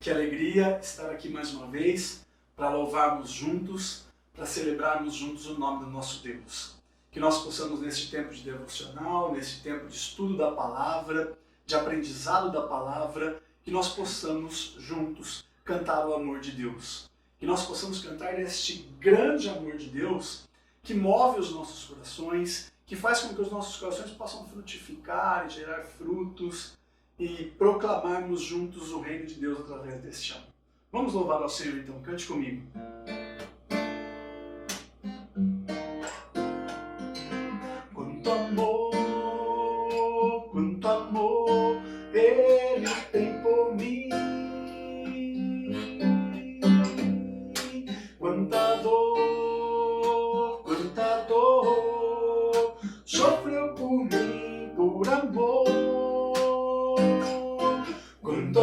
Que alegria estar aqui mais uma vez para louvarmos juntos, para celebrarmos juntos o nome do nosso Deus. Que nós possamos nesse tempo de devocional, nesse tempo de estudo da palavra, de aprendizado da palavra, que nós possamos juntos cantar o amor de Deus. Que nós possamos cantar este grande amor de Deus que move os nossos corações, que faz com que os nossos corações possam frutificar e gerar frutos e proclamarmos juntos o reino de Deus através deste amor. Vamos louvar ao Senhor então, cante comigo. Quanto amor Ele tem por mim. Quanta dor sofreu por mim, por amor. Quanto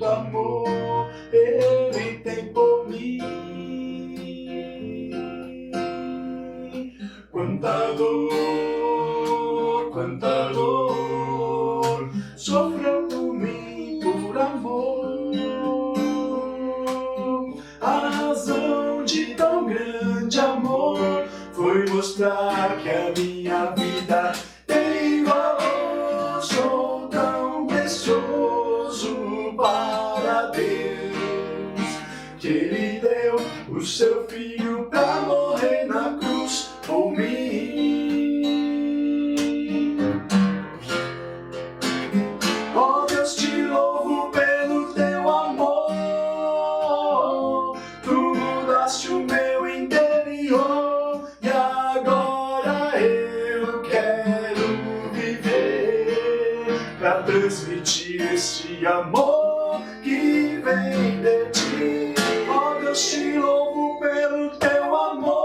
amor Ele tem por mim. Quanta dor sofreu por mim, por amor. A razão de tão grande amor foi mostrar que a minha vida tem valor. Sou tão precioso para Deus, que Ele deu o seu Filho para morrer na cruz por mim. Oh Deus, te louvo pelo teu amor. Tu mudaste o meu interior e agora eu quero viver para transmitir este amor que vem de ti. Oh Deus, te louvo pelo teu amor.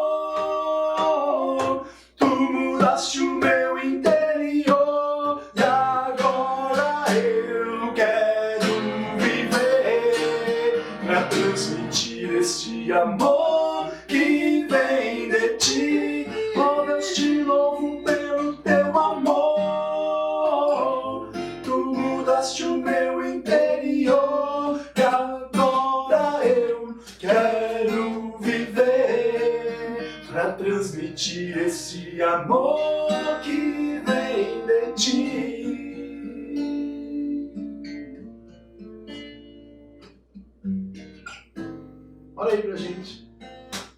Tu mudaste o meu interior e agora eu quero viver para transmitir este amor que vem de ti. Oh Deus, te louvo pelo teu amor. Tu mudaste o meu interior e agora eu quero viver para transmitir esse amor que vem de ti. Olha aí pra gente.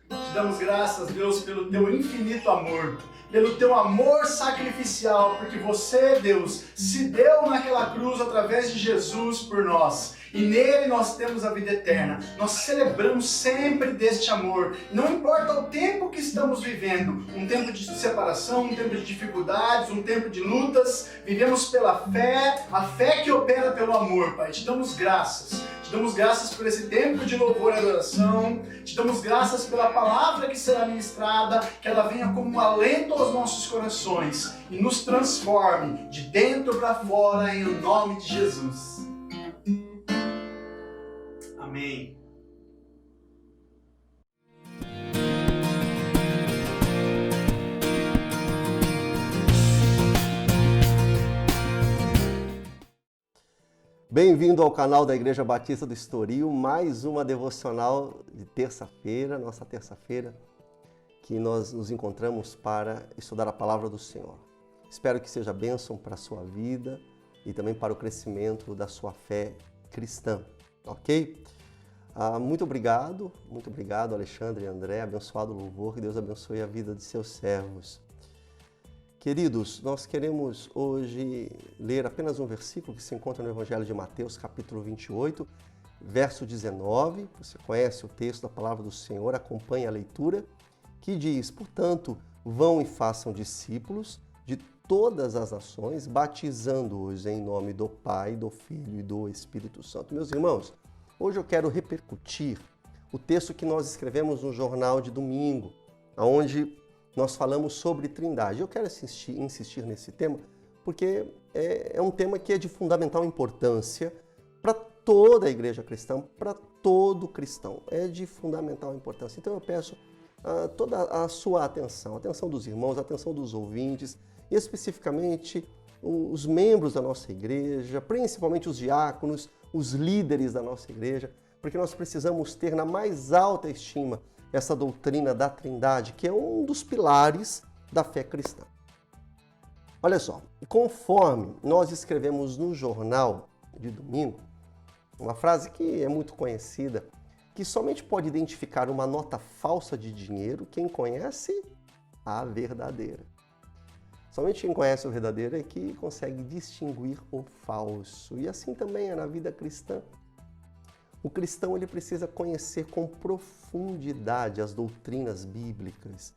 Te damos graças, Deus, pelo teu infinito amor, pelo teu amor sacrificial, porque você, Deus, se deu naquela cruz através de Jesus por nós. E nele nós temos a vida eterna. Nós celebramos sempre deste amor. Não importa o tempo que estamos vivendo, um tempo de separação, um tempo de dificuldades, um tempo de lutas, vivemos pela fé, a fé que opera pelo amor, Pai. Te damos graças. Te damos graças por esse tempo de louvor e adoração. Te damos graças pela palavra que será ministrada, que ela venha como um alento aos nossos corações e nos transforme de dentro para fora, em nome de Jesus. Amém. Bem-vindo ao canal da Igreja Batista do Estoril, mais uma devocional de terça-feira, nossa terça-feira, que nós nos encontramos para estudar a Palavra do Senhor. Espero que seja bênção para a sua vida e também para o crescimento da sua fé cristã, ok? Muito obrigado, Alexandre e André, abençoado louvor, que Deus abençoe a vida de seus servos. Queridos, nós queremos hoje ler apenas um versículo que se encontra no Evangelho de Mateus, capítulo 28, verso 19. Você conhece o texto da Palavra do Senhor, acompanhe a leitura, que diz: portanto, vão e façam discípulos de todas as nações, batizando-os em nome do Pai, do Filho e do Espírito Santo. Meus irmãos, hoje eu quero repercutir o texto que nós escrevemos no jornal de domingo, onde nós falamos sobre Trindade. Eu quero insistir nesse tema porque é um tema que é de fundamental importância para toda a igreja cristã, para todo cristão. É de fundamental importância. Então eu peço toda a sua atenção, a atenção dos irmãos, a atenção dos ouvintes, e especificamente os membros da nossa igreja, principalmente os diáconos, os líderes da nossa igreja, porque nós precisamos ter na mais alta estima essa doutrina da Trindade, que é um dos pilares da fé cristã. Olha só, conforme nós escrevemos no jornal de domingo, uma frase que é muito conhecida, que somente pode identificar uma nota falsa de dinheiro quem conhece a verdadeira. Somente quem conhece o verdadeiro é que consegue distinguir o falso. E assim também é na vida cristã. O cristão ele precisa conhecer com profundidade as doutrinas bíblicas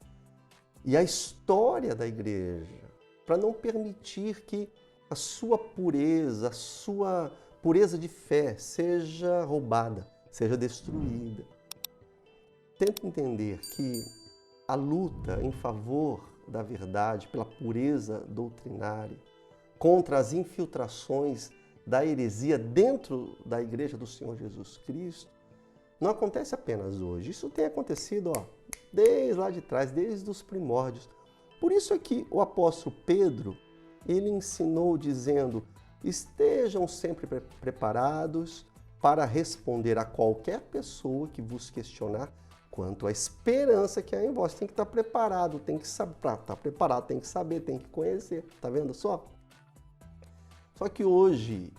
e a história da igreja, para não permitir que a sua pureza de fé seja roubada, seja destruída. Tenta entender que a luta em favor da verdade, pela pureza doutrinária, contra as infiltrações da heresia dentro da Igreja do Senhor Jesus Cristo, não acontece apenas hoje. Isso tem acontecido desde lá de trás, desde os primórdios. Por isso é que o apóstolo Pedro, ele ensinou dizendo: estejam sempre preparados para responder a qualquer pessoa que vos questionar quanto à esperança que há em vós. Tem que estar preparado, tem que saber, para estar preparado, tem que saber, tem que conhecer. Tá vendo só? Só que hoje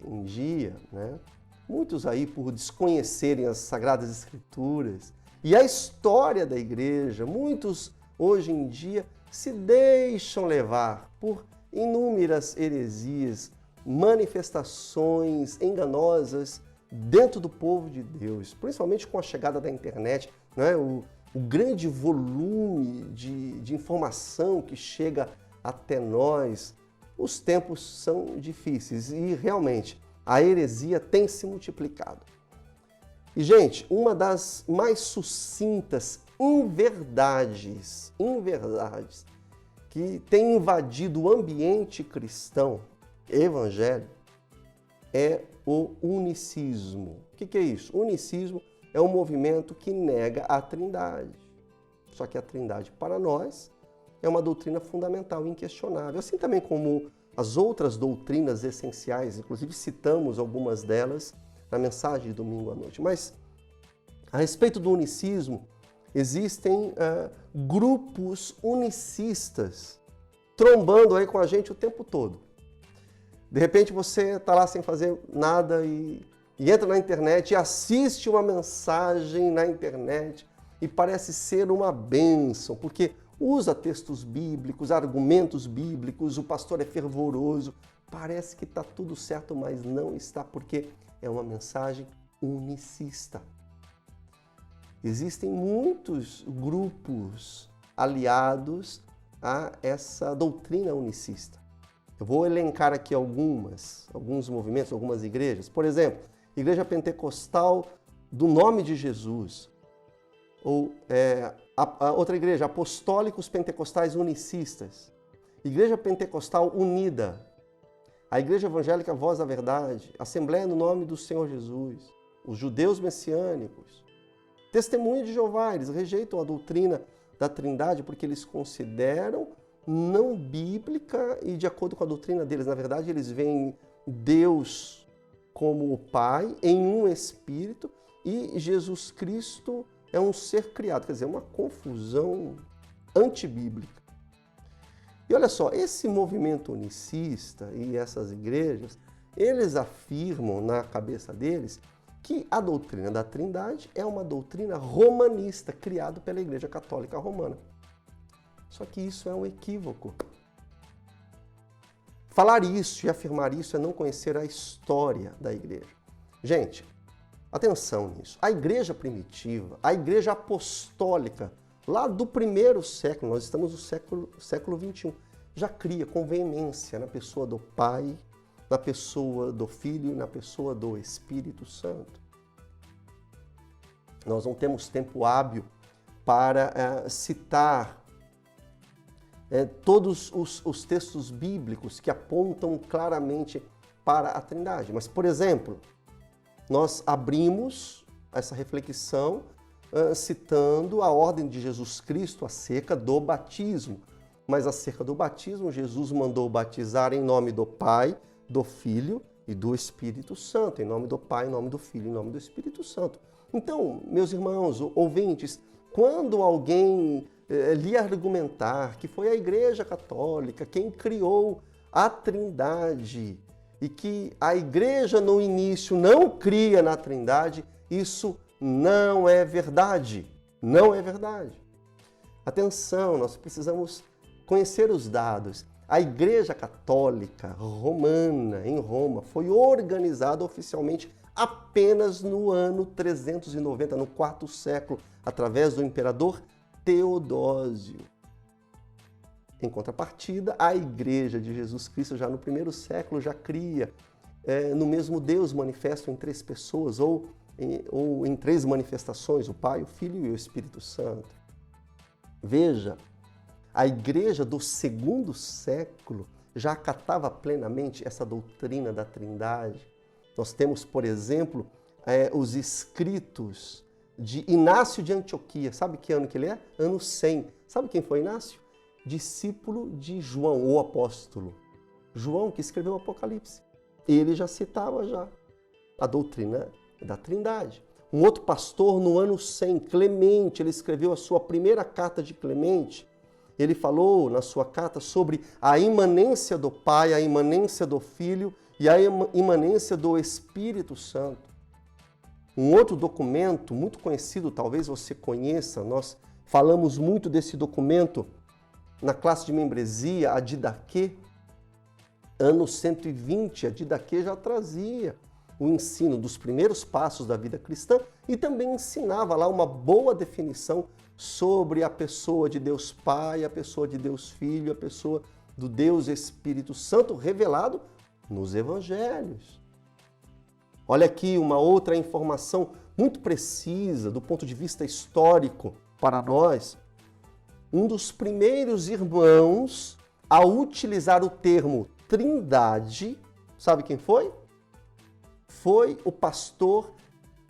em dia, né, muitos aí por desconhecerem as Sagradas Escrituras e a história da igreja, muitos hoje em dia se deixam levar por inúmeras heresias, manifestações enganosas dentro do povo de Deus, principalmente com a chegada da internet, né? O grande volume de informação que chega até nós. Os tempos são difíceis e realmente a heresia tem se multiplicado. E, gente, uma das mais sucintas inverdades que tem invadido o ambiente cristão evangélico é o unicismo. O que é isso? O unicismo é um movimento que nega a Trindade. Só que a Trindade, para nós, é uma doutrina fundamental e inquestionável. Assim também como as outras doutrinas essenciais, inclusive citamos algumas delas na mensagem de domingo à noite. Mas, a respeito do unicismo, existem grupos unicistas trombando aí com a gente o tempo todo. De repente você está lá sem fazer nada e entra na internet e assiste uma mensagem na internet e parece ser uma bênção, porque usa textos bíblicos, argumentos bíblicos, o pastor é fervoroso, parece que está tudo certo, mas não está, porque é uma mensagem unicista. Existem muitos grupos aliados a essa doutrina unicista. Eu vou elencar aqui alguns movimentos, algumas igrejas. Por exemplo, Igreja Pentecostal do Nome de Jesus. Ou a outra igreja, Apostólicos Pentecostais Unicistas. Igreja Pentecostal Unida. A Igreja Evangélica Voz da Verdade. Assembleia no Nome do Senhor Jesus. Os Judeus Messiânicos. Testemunha de Jeová, eles rejeitam a doutrina da Trindade porque eles consideram não bíblica e de acordo com a doutrina deles. Na verdade, eles veem Deus como o Pai em um Espírito e Jesus Cristo é um ser criado. Quer dizer, uma confusão antibíblica. E olha só, esse movimento unicista e essas igrejas, eles afirmam na cabeça deles que a doutrina da Trindade é uma doutrina romanista, criada pela Igreja Católica Romana. Só que isso é um equívoco. Falar isso e afirmar isso é não conhecer a história da igreja. Gente, atenção nisso. A igreja primitiva, a igreja apostólica, lá do primeiro século, nós estamos no século XXI, já cria com veemência na pessoa do Pai, na pessoa do Filho e na pessoa do Espírito Santo. Nós não temos tempo hábil para citar todos os textos bíblicos que apontam claramente para a Trindade. Mas, por exemplo, nós abrimos essa reflexão citando a ordem de Jesus Cristo acerca do batismo. Mas acerca do batismo, Jesus mandou batizar em nome do Pai, do Filho e do Espírito Santo. Em nome do Pai, em nome do Filho, em nome do Espírito Santo. Então, meus irmãos, ouvintes, quando alguém lhe argumentar que foi a Igreja Católica quem criou a Trindade e que a Igreja no início não cria na Trindade, isso não é verdade. Não é verdade. Atenção, nós precisamos conhecer os dados. A Igreja Católica Romana, em Roma, foi organizada oficialmente apenas no ano 390, no quarto século, através do imperador Teodósio. Em contrapartida, a Igreja de Jesus Cristo, já no primeiro século, já cria no mesmo Deus manifesto em três pessoas, ou em três manifestações, o Pai, o Filho e o Espírito Santo. Veja, a Igreja do segundo século já acatava plenamente essa doutrina da Trindade. Nós temos, por exemplo, os escritos de Inácio de Antioquia. Sabe que ano que ele é? Ano 100. Sabe quem foi Inácio? Discípulo de João, o apóstolo. João, que escreveu o Apocalipse. Ele já citava a doutrina da Trindade. Um outro pastor, no ano 100, Clemente, ele escreveu a sua primeira carta de Clemente. Ele falou na sua carta sobre a imanência do Pai, a imanência do Filho e a imanência do Espírito Santo. Um outro documento muito conhecido, talvez você conheça, nós falamos muito desse documento na classe de membresia, a Didaquê. Ano 120, a Didaquê já trazia o ensino dos primeiros passos da vida cristã e também ensinava lá uma boa definição sobre a pessoa de Deus Pai, a pessoa de Deus Filho, a pessoa do Deus Espírito Santo revelado nos Evangelhos. Olha aqui uma outra informação muito precisa do ponto de vista histórico para nós. Um dos primeiros irmãos a utilizar o termo Trindade, sabe quem foi? Foi o pastor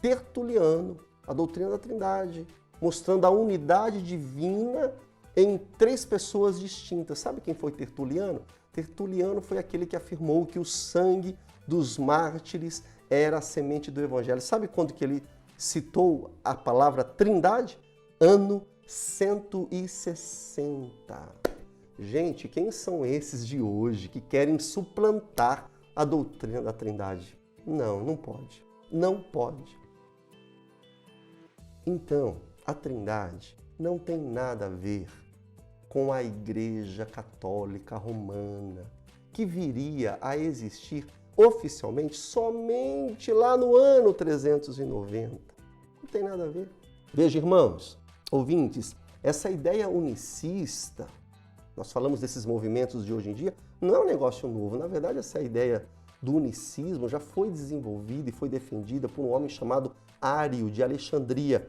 Tertuliano, a doutrina da Trindade, mostrando a unidade divina em três pessoas distintas. Sabe quem foi Tertuliano? Tertuliano foi aquele que afirmou que o sangue dos mártires era a semente do Evangelho. Sabe quando que ele citou a palavra Trindade? Ano 160. Gente, quem são esses de hoje que querem suplantar a doutrina da Trindade? Não, não pode. Não pode. Então, a Trindade não tem nada a ver com a Igreja Católica Romana, que viria a existir oficialmente somente lá no ano 390. Não tem nada a ver. Veja, irmãos, ouvintes, essa ideia unicista, nós falamos desses movimentos de hoje em dia, não é um negócio novo. Na verdade, essa ideia do unicismo já foi desenvolvida e foi defendida por um homem chamado Ário, de Alexandria,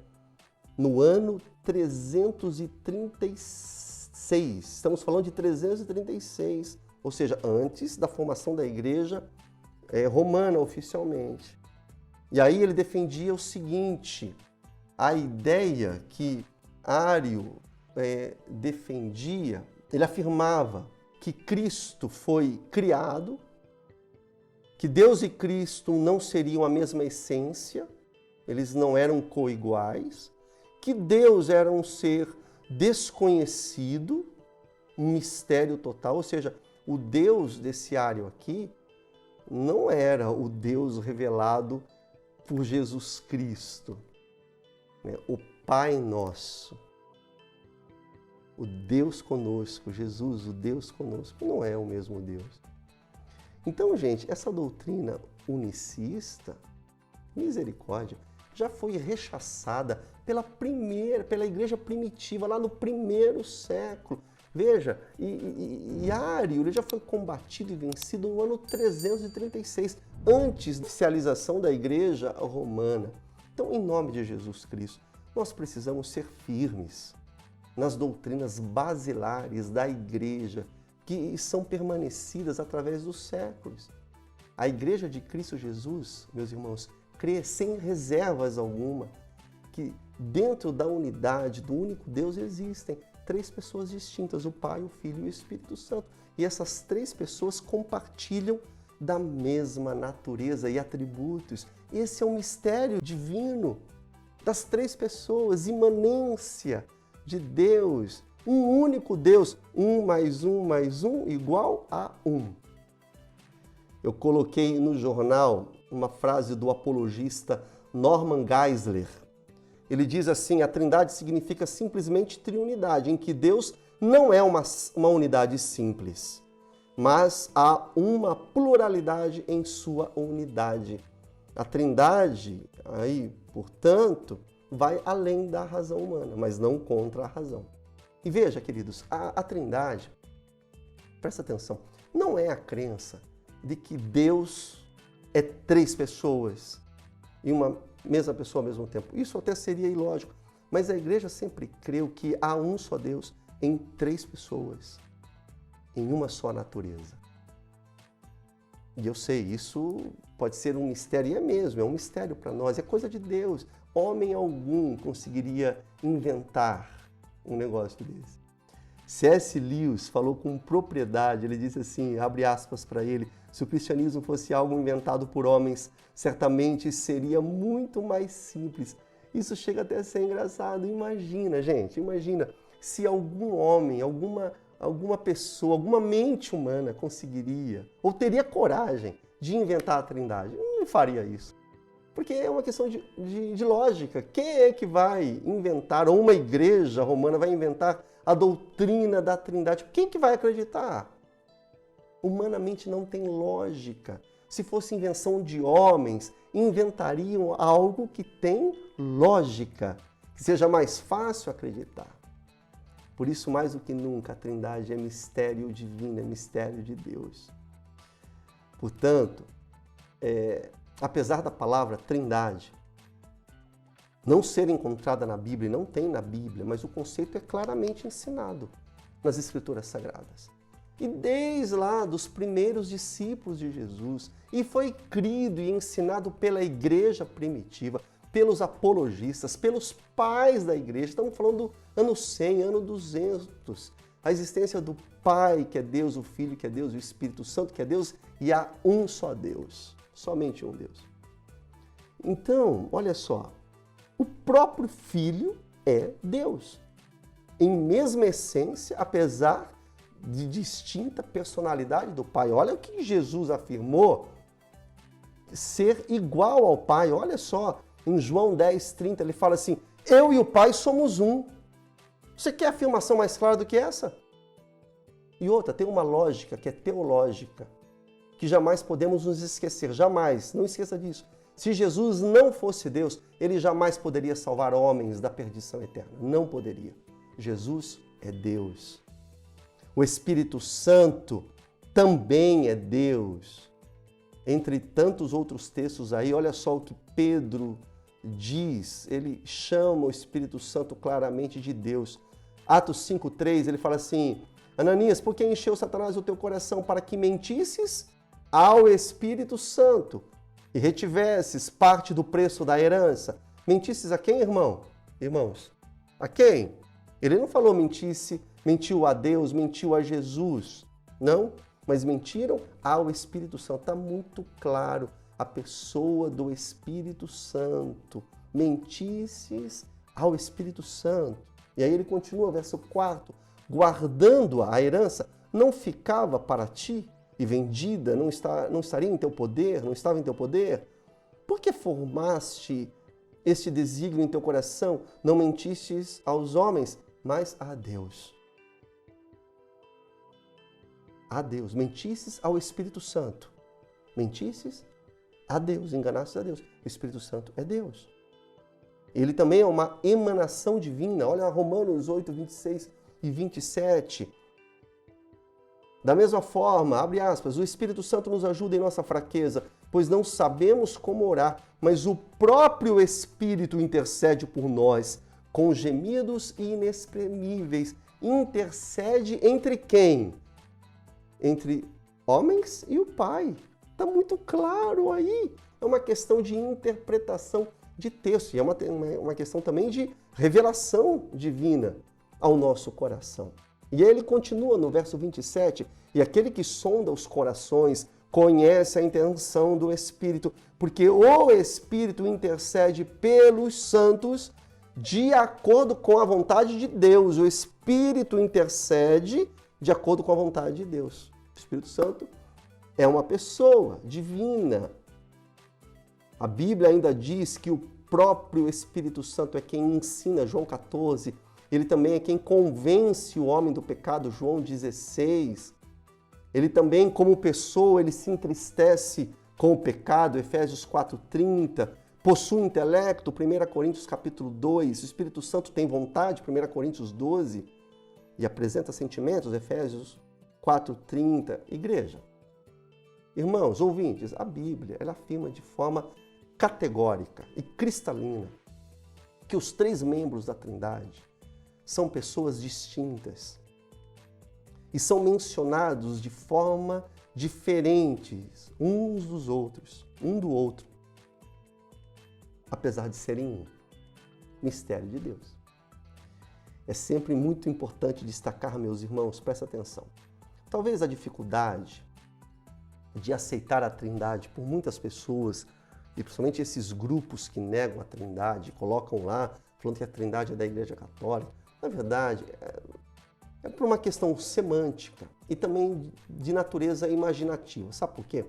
no ano 336. Estamos falando de 336, ou seja, antes da formação da Igreja romana oficialmente. E aí ele defendia o seguinte, a ideia que Ário defendia, ele afirmava que Cristo foi criado, que Deus e Cristo não seriam a mesma essência, eles não eram coiguais, que Deus era um ser desconhecido, um mistério total, ou seja, o Deus desse Ário aqui não era o Deus revelado por Jesus Cristo, né? O Pai Nosso, o Deus conosco, Jesus, o Deus conosco, não é o mesmo Deus. Então, gente, essa doutrina unicista, misericórdia, já foi rechaçada pela igreja primitiva, lá no primeiro século. Veja, e Ário ele já foi combatido e vencido no ano 336, antes da oficialização da igreja romana. Então, em nome de Jesus Cristo, nós precisamos ser firmes nas doutrinas basilares da igreja, que são permanecidas através dos séculos. A Igreja de Cristo Jesus, meus irmãos, crê sem reservas alguma que dentro da unidade do único Deus existem três pessoas distintas, o Pai, o Filho e o Espírito Santo. E essas três pessoas compartilham da mesma natureza e atributos. Esse é um mistério divino das três pessoas, imanência de Deus, um único Deus, 1 mais 1 mais 1 igual a 1. Eu coloquei no jornal uma frase do apologista Norman Geisler. Ele diz assim: a Trindade significa simplesmente triunidade, em que Deus não é uma unidade simples, mas há uma pluralidade em sua unidade. A Trindade, aí, portanto, vai além da razão humana, mas não contra a razão. E veja, queridos, a Trindade, presta atenção, não é a crença de que Deus é três pessoas e uma mesma pessoa ao mesmo tempo. Isso até seria ilógico, mas a igreja sempre creu que há um só Deus em três pessoas, em uma só natureza. E eu sei, isso pode ser um mistério, e é mesmo, é um mistério para nós, é coisa de Deus. Homem algum conseguiria inventar um negócio desse. C.S. Lewis falou com propriedade, ele disse assim, abre aspas para ele: se o cristianismo fosse algo inventado por homens, certamente seria muito mais simples. Isso chega até a ser engraçado. Imagina, gente, imagina se algum homem, alguma pessoa, alguma mente humana conseguiria, ou teria coragem de inventar a Trindade. Não faria isso. Porque é uma questão de lógica. Quem é que vai inventar, ou uma igreja romana vai inventar a doutrina da Trindade? Quem que vai acreditar? Humanamente não tem lógica. Se fosse invenção de homens, inventariam algo que tem lógica, que seja mais fácil acreditar. Por isso, mais do que nunca, a Trindade é mistério divino, é mistério de Deus. Portanto, apesar da palavra Trindade não ser encontrada na Bíblia, não tem na Bíblia, mas o conceito é claramente ensinado nas Escrituras Sagradas. E desde lá dos primeiros discípulos de Jesus, e foi crido e ensinado pela igreja primitiva, pelos apologistas, pelos pais da igreja. Estamos falando do ano 100, ano 200. A existência do Pai, que é Deus, o Filho, que é Deus, o Espírito Santo, que é Deus, e há um só Deus, somente um Deus. Então, olha só, o próprio Filho é Deus, em mesma essência, apesar de distinta personalidade do Pai. Olha o que Jesus afirmou, ser igual ao Pai. Olha só, em João 10:30, ele fala assim: eu e o Pai somos um. Você quer afirmação mais clara do que essa? E outra, tem uma lógica que é teológica, que jamais podemos nos esquecer, jamais, não esqueça disso. Se Jesus não fosse Deus, ele jamais poderia salvar homens da perdição eterna, não poderia. Jesus é Deus. O Espírito Santo também é Deus. Entre tantos outros textos aí, olha só o que Pedro diz, ele chama o Espírito Santo claramente de Deus. Atos 5:3, ele fala assim: Ananias, por que encheu Satanás o teu coração para que mentisses ao Espírito Santo e retivesses parte do preço da herança? Mentisses a quem, irmãos? A quem? Ele não falou mentiu a Deus, mentiu a Jesus, não, mas mentiram ao Espírito Santo. Está muito claro, a pessoa do Espírito Santo. Mentisses ao Espírito Santo. E aí ele continua, verso 4, guardando a herança, não ficava para ti e vendida, não estaria em teu poder, não estava em teu poder? Por que formaste este desígnio em teu coração? Não mentistes aos homens, mas a Deus. A Deus. Mentisses ao Espírito Santo. Mentisses a Deus, enganastes a Deus. O Espírito Santo é Deus. Ele também é uma emanação divina. Olha Romanos 8, 26 e 27. Da mesma forma, abre aspas, o Espírito Santo nos ajuda em nossa fraqueza, pois não sabemos como orar, mas o próprio Espírito intercede por nós, com gemidos inexprimíveis. Intercede entre quem? Entre homens e o Pai. Está muito claro aí. É uma questão de interpretação de texto, e é uma questão também de revelação divina. ao nosso coração. E aí ele continua no verso 27, e aquele que sonda os corações conhece a intenção do Espírito, porque o Espírito intercede pelos santos de acordo com a vontade de Deus. O Espírito intercede de acordo com a vontade de Deus. O Espírito Santo é uma pessoa divina. A Bíblia ainda diz que o próprio Espírito Santo é quem ensina, João 14. Ele também é quem convence o homem do pecado, João 16. Ele também, como pessoa, ele se entristece com o pecado, Efésios 4:30. Possui intelecto, 1 Coríntios capítulo 2. O Espírito Santo tem vontade, 1 Coríntios 12. E apresenta sentimentos, Efésios 4:30. Igreja, irmãos, ouvintes, a Bíblia, ela afirma de forma categórica e cristalina que os três membros da Trindade são pessoas distintas e são mencionados de forma diferentes uns dos outros, um do outro, apesar de serem um. Mistério de Deus. É sempre muito importante destacar, meus irmãos, presta atenção. Talvez a dificuldade de aceitar a Trindade por muitas pessoas, e principalmente esses grupos que negam a Trindade, colocam lá, falando que a Trindade é da Igreja Católica, na verdade, é por uma questão semântica e também de natureza imaginativa. Sabe por quê?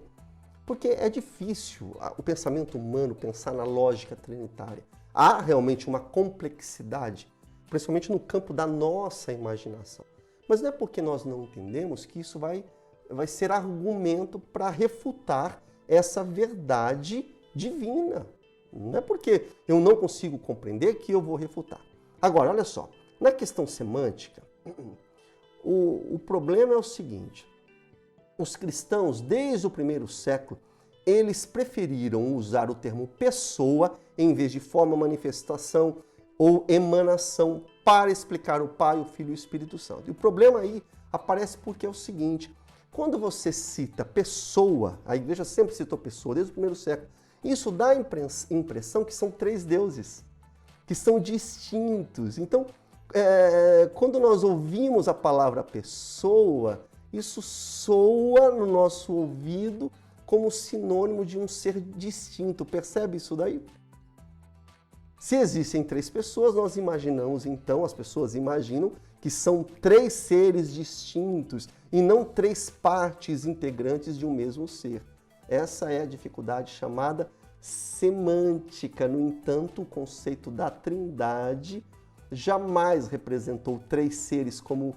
Porque é difícil o pensamento humano pensar na lógica trinitária. Há realmente uma complexidade, principalmente no campo da nossa imaginação. Mas não é porque nós não entendemos que isso vai ser argumento para refutar essa verdade divina. Não é porque eu não consigo compreender que eu vou refutar. Agora, olha só, na questão semântica, o problema é o seguinte: os cristãos, desde o primeiro século, eles preferiram usar o termo pessoa em vez de forma, manifestação ou emanação para explicar o Pai, o Filho e o Espírito Santo. E o problema aí aparece porque é o seguinte: quando você cita pessoa, a igreja sempre citou pessoa, desde o primeiro século, isso dá a impressão que são três deuses, que são distintos. Então, quando nós ouvimos a palavra pessoa, isso soa no nosso ouvido como sinônimo de um ser distinto. Percebe isso daí? Se existem três pessoas, nós imaginamos, então, as pessoas imaginam que são três seres distintos e não três partes integrantes de um mesmo ser. Essa é a dificuldade chamada semântica. No entanto, o conceito da Trindade jamais representou três seres como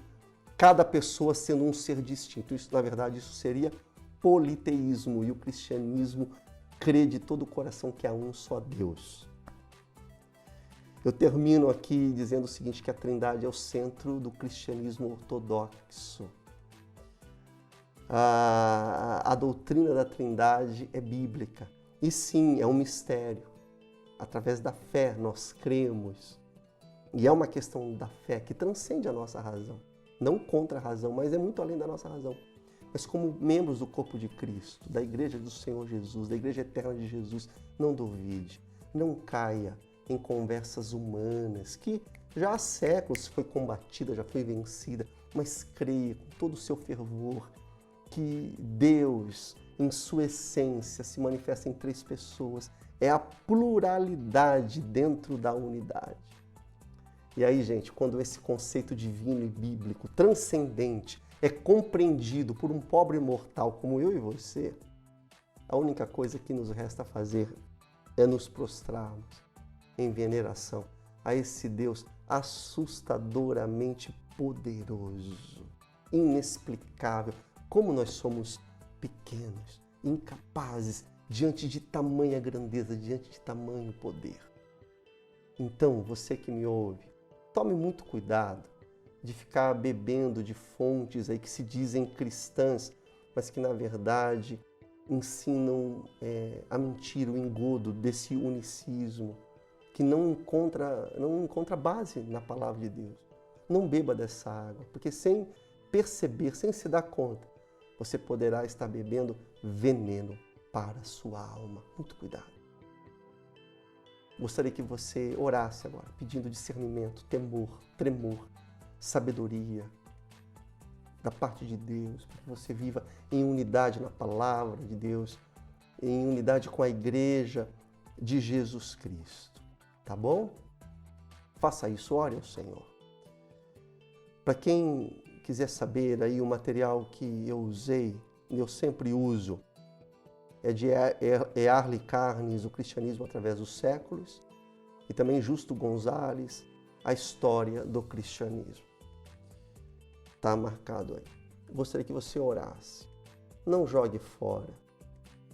cada pessoa sendo um ser distinto. Isso, na verdade, isso seria politeísmo, e o cristianismo crê de todo o coração que há um só Deus. Eu termino aqui dizendo o seguinte, que a Trindade é o centro do cristianismo ortodoxo. A doutrina da Trindade é bíblica. E sim, é um mistério. Através da fé nós cremos. E é uma questão da fé que transcende a nossa razão. Não contra a razão, mas é muito além da nossa razão. Mas como membros do corpo de Cristo, da Igreja do Senhor Jesus, da Igreja Eterna de Jesus, não duvide, não caia em conversas humanas, que já há séculos foi combatida, já foi vencida, mas creia com todo o seu fervor que Deus, em sua essência, se manifesta em três pessoas. É a pluralidade dentro da unidade. E aí, gente, quando esse conceito divino e bíblico, transcendente, é compreendido por um pobre mortal como eu e você, a única coisa que nos resta fazer é nos prostrarmos em veneração a esse Deus assustadoramente poderoso, inexplicável. Como nós somos pequenos, incapazes diante de tamanha grandeza, diante de tamanho poder. Então, você que me ouve, tome muito cuidado de ficar bebendo de fontes aí que se dizem cristãs, mas que na verdade ensinam a mentira, o engodo desse unicismo, que não encontra base na palavra de Deus. Não beba dessa água, porque sem perceber, sem se dar conta, você poderá estar bebendo veneno para a sua alma. Muito cuidado. Gostaria que você orasse agora, pedindo discernimento, temor, tremor, sabedoria da parte de Deus, para que você viva em unidade na palavra de Deus, em unidade com a igreja de Jesus Cristo. Tá bom? Faça isso, ore ao Senhor. Para quem quiser saber aí o material que eu usei, eu sempre uso, é de Arlie Carnes, O Cristianismo através dos Séculos, e também Justo Gonzalez, A História do Cristianismo. Está marcado aí. Gostaria que você orasse. Não jogue fora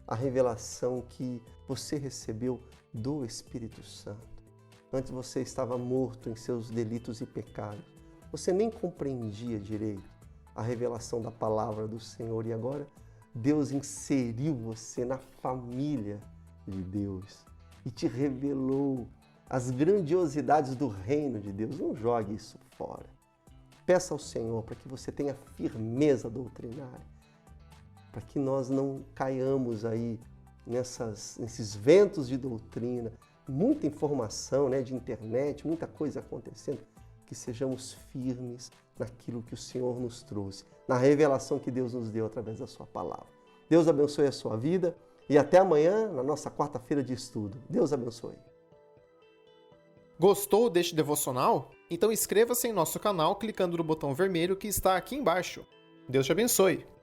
a revelação que você recebeu do Espírito Santo. Antes você estava morto em seus delitos e pecados. Você nem compreendia direito a revelação da palavra do Senhor e agora Deus inseriu você na família de Deus e te revelou as grandiosidades do reino de Deus. Não jogue isso fora. Peça ao Senhor para que você tenha firmeza doutrinária, para que nós não caiamos aí nesses ventos de doutrina, muita informação, né, de internet, muita coisa acontecendo, que sejamos firmes naquilo que o Senhor nos trouxe, na revelação que Deus nos deu através da sua palavra. Deus abençoe a sua vida e até amanhã, na nossa quarta-feira de estudo. Deus abençoe. Gostou deste devocional? Então inscreva-se em nosso canal clicando no botão vermelho que está aqui embaixo. Deus te abençoe!